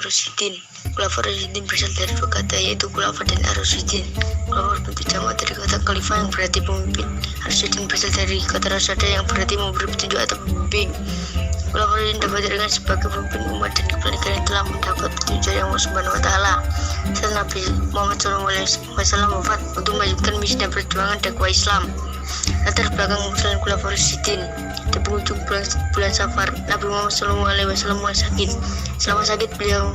Ar-Rasyidin. Khulafaur Rasyidin berasal dari dua kata, yaitu khulafa dan ar-rasyidin. Khulafaur bentuk jamak dari kata khalifah yang berarti pemimpin. Ar-Rasyidin berasal dari kata rasyada yang berarti memberi petunjuk atau pembimbing. Khulafaur Rasyidin dapat dikatakan sebagai pemimpin umat dan kepala negara yang telah mendapat petunjuk dari Allah Subhanahu wa Ta'ala. Setelah Nabi Muhammad SAW wafat untuk melanjutkan misi dan perjuangan dakwah Islam. Latar belakang munculnya Khulafaur Rasyidin. Di penghujung bulan Safar, Nabi Muhammad SAW sakit. Selama sakit, beliau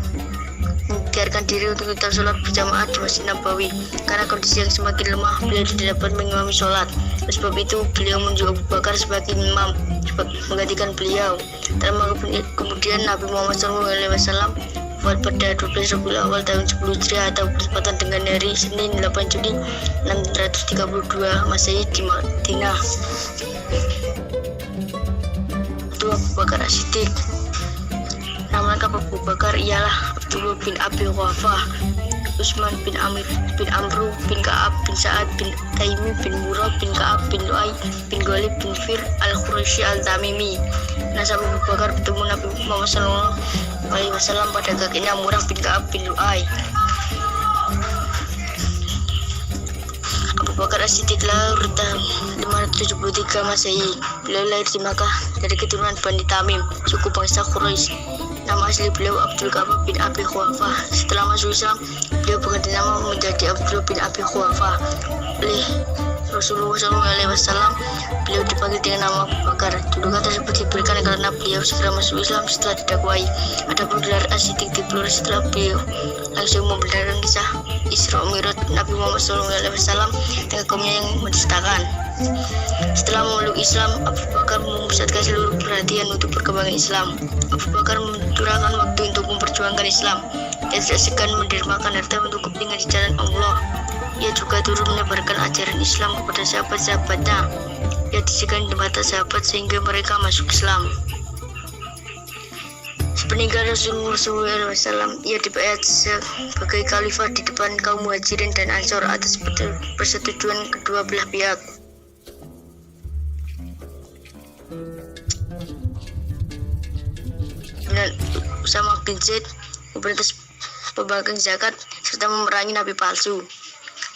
membiarkan diri untuk tetap sholat berjamaah di Masjid Nabawi. Karena kondisi yang semakin lemah, beliau tidak dapat mengimami sholat. Oleh sebab itu, beliau menunjuk Abu Bakar sebagai imam menggantikan beliau. Dan kemudian Nabi Muhammad SAW wafat pada 12 Rabiul Awal tahun 10 Hijriah atau bertepatan dengan hari Senin 8 Juni 632 Masehi di Madinah. Abu Bakar As-Siddiq. Nama lengkap Abu Bakar ialah Abdullah bin Abi Quhafah, Utsman bin Amru bin Ka'ab bin Sa'ad bin Taimi bin Murrah bin Ka'ab bin Lu'ay bin Ghalib bin Fir al-Quraisy al-Tamimi. Nasab Abu Bakar bertemu Nabi Muhammad SAW pada kakeknya Murrah bin Ka'ab bin Lu'ay. Abu Bakar As-Siddiq lahir tahun 573 Masehi. Beliau lahir di Makkah dari keturunan Bani Tamim, suku bangsa Quraisy. Nama asli beliau Abdul Karim bin Abi Quhafah. Setelah masuk Islam, beliau berganti nama menjadi Abdullah bin Abi Quhafah. Oleh Rasulullah SAW, beliau dipanggil dengan nama Abu Bakar. Julukan tersebut diberikan karena beliau segera masuk Islam setelah didakwai. Adapun gelar As-Siddiq dipelihara setelah beliau langsung membenarkan kisah Isra Mi'raj Nabi Muhammad SAW dengan kaumnya yang mendustakan. Setelah memeluk Islam, Abu Bakar memusatkan seluruh perhatian untuk perkembangan Islam. Abu Bakar mencurahkan waktu untuk memperjuangkan Islam. Dia tidak segan mendermakan harta untuk kepentingan di jalan Allah. Ia juga turut menyebarkan ajaran Islam kepada sahabat-sahabatnya. Ia disegani di mata sahabat sehingga mereka masuk Islam. Sepeninggal Rasulullah SAW, ia dibayat sebagai khalifah di depan kaum Muhajirin dan Ansor atas persetujuan kedua belah pihak. Usama bin Zaid memberantas pembangkang zakat serta memerangi nabi palsu.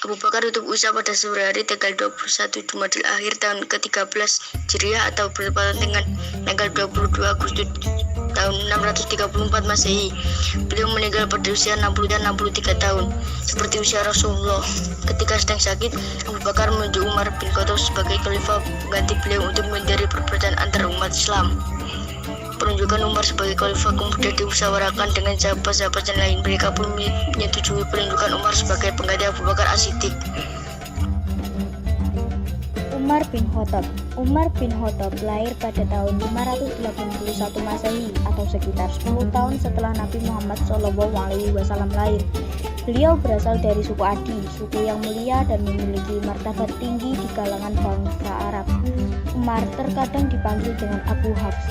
Abu Bakar tutup usaha pada sore hari tanggal 21 Jumadil Akhir tahun ke-13 Hijriah atau bertepatan dengan tanggal 22 Agustus tahun 634 Masehi. Beliau meninggal pada usia 63 tahun, seperti usia Rasulullah. Ketika sedang sakit, Abu Bakar menunjuk Umar bin Khattab sebagai khalifah pengganti beliau untuk menghindari perbedaan antar umat Islam. Penunjukan Umar sebagai khalifah kemudian dimusyawarahkan dengan sahabat-sahabat yang lain. Mereka pun menyetujui penunjukan Umar sebagai pengganti Abu Bakar As-Siddiq. Umar bin Khattab. Umar bin Khattab lahir pada tahun 581 Masehi atau sekitar 10 tahun setelah Nabi Muhammad SAW lahir. Beliau berasal dari suku Adi, suku yang mulia dan memiliki martabat tinggi di kalangan bangsa Arab. Umar terkadang dipanggil dengan Abu Hafs.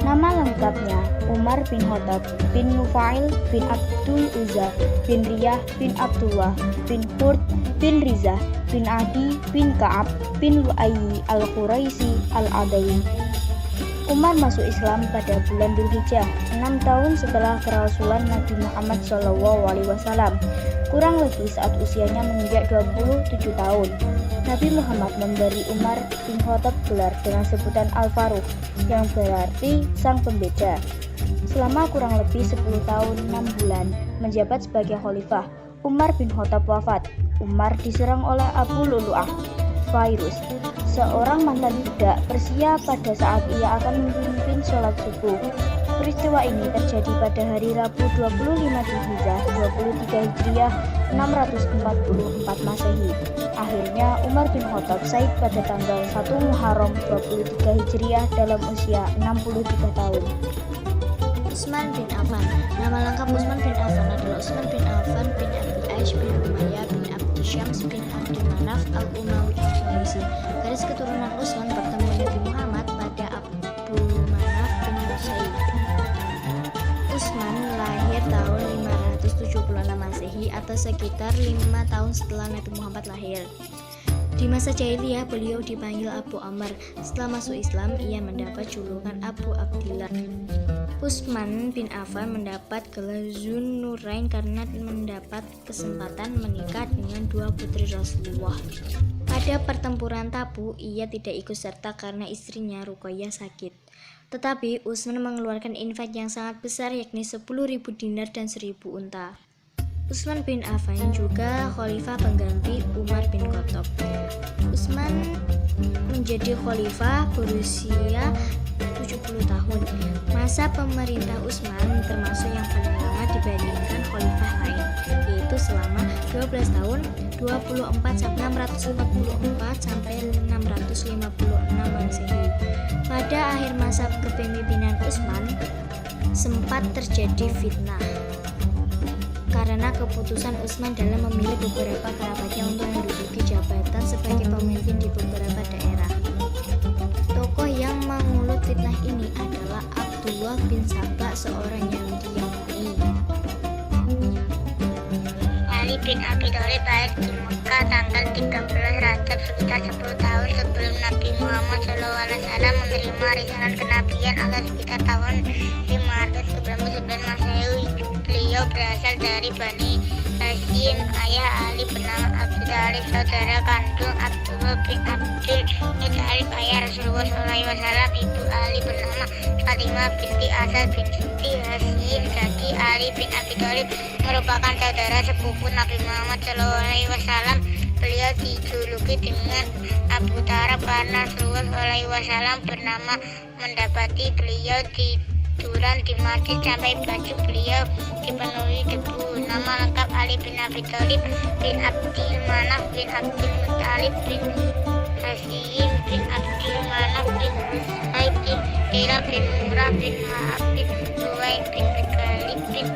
Nama lengkapnya Umar bin Khattab bin Nufail bin Abdul Uzza bin Riyah bin Abdullah bin Hurd bin Rizah bin Adi bin Ka'ab bin Lu'ayyi al-Quraisy al-Adawi. Umar masuk Islam pada bulan Dzulhijjah, 6 tahun setelah kerasulan Nabi Muhammad SAW. Kurang lebih saat usianya menginjak 27 tahun. Nabi Muhammad memberi Umar bin Khattab gelar dengan sebutan Al-Faruq, yang berarti sang pembeda. Selama kurang lebih 10 tahun 6 bulan menjabat sebagai khalifah, Umar bin Khattab wafat. Umar diserang oleh Abu Lu'lu'ah virus, seorang mantan budak Persia pada saat ia akan memimpin sholat subuh. Peristiwa ini terjadi pada hari Rabu 25 Dzulhijjah 23 Hijriah 644 Masehi. Akhirnya Umar bin Khattab syahid pada tanggal 1 Muharram 23 Hijriah dalam usia 63 tahun. Utsman bin Affan. Nama lengkap Utsman bin Affan adalah Utsman bin Affan bin Abi Aish bin Umayyah bin Abdi Syams bin Abdi Manaf al-Umawi al-Khawarisi. Garis keturunan Utsman bertemu Nabi Muhammad pada Abu Manaf bin Husayn. Utsman lahir tahun 576 Masehi atau sekitar 5 tahun setelah Nabi Muhammad lahir. Di masa jahiliyah beliau dipanggil Abu Amr. Setelah masuk Islam ia mendapat julukan Abu Abdillah. Utsman bin Affan mendapat gelar Zun Nurain karena mendapat kesempatan menikah dengan dua putri Rasulullah. Pada pertempuran Tabuk, ia tidak ikut serta karena istrinya Ruqayyah sakit. Tetapi Utsman mengeluarkan infak yang sangat besar, yakni 10.000 dinar dan 1.000 unta. Utsman bin Affan juga khalifah pengganti Umar bin Khattab. Utsman menjadi khalifah berusia 70 tahun. Masa pemerintah Utsman termasuk yang paling lama dibandingkan khalifah lain, yaitu selama 12 tahun 644 sampai 656 Masehi. Pada akhir masa kepemimpinan Utsman sempat terjadi fitnah karena keputusan Utsman dalam memilih beberapa kerabatnya untuk menduduki jabatan sebagai pemimpin di beberapa daerah. Tokoh yang mengulut fitnah ini adalah Abdullah bin Sabah, seorang Yahudi yang baik. Ali bin Abi Thalib lahir di Mekah tanggal 13 Rajab sekitar 10 tahun sebelum Nabi Muhammad SAW menerima risalah kenabian atau sekitar tahun 599 Masehi. Beliau berasal dari Bani Hashim. Ayah Ali bernama Abu Thalib, saudara kandung Abdullah bin Abdul Muthalib ayah Rasulullah SAW. Ibu Ali bernama Fatimah binti Asad binti Hashim. Jadi Ali bin Abi Thalib merupakan saudara sepupu Nabi Muhammad SAW. Beliau dijuluki dengan Abu Talib karena Rasulullah SAW bernama mendapati beliau tiduran di masjid sampai baju beliau dipenuhi debu. Nama lengkap Ali bin Abi Thalib bin Abdul Manaf bin Abdul Muthalib bin Hashim bin Abdul Manaf bin Qusay bin Kilab bin Murrah bin Wahab bin Luwai bin Ghalib bin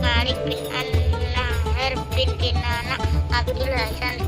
Malik bin An-Nahar bin Kinana Abdul Hasan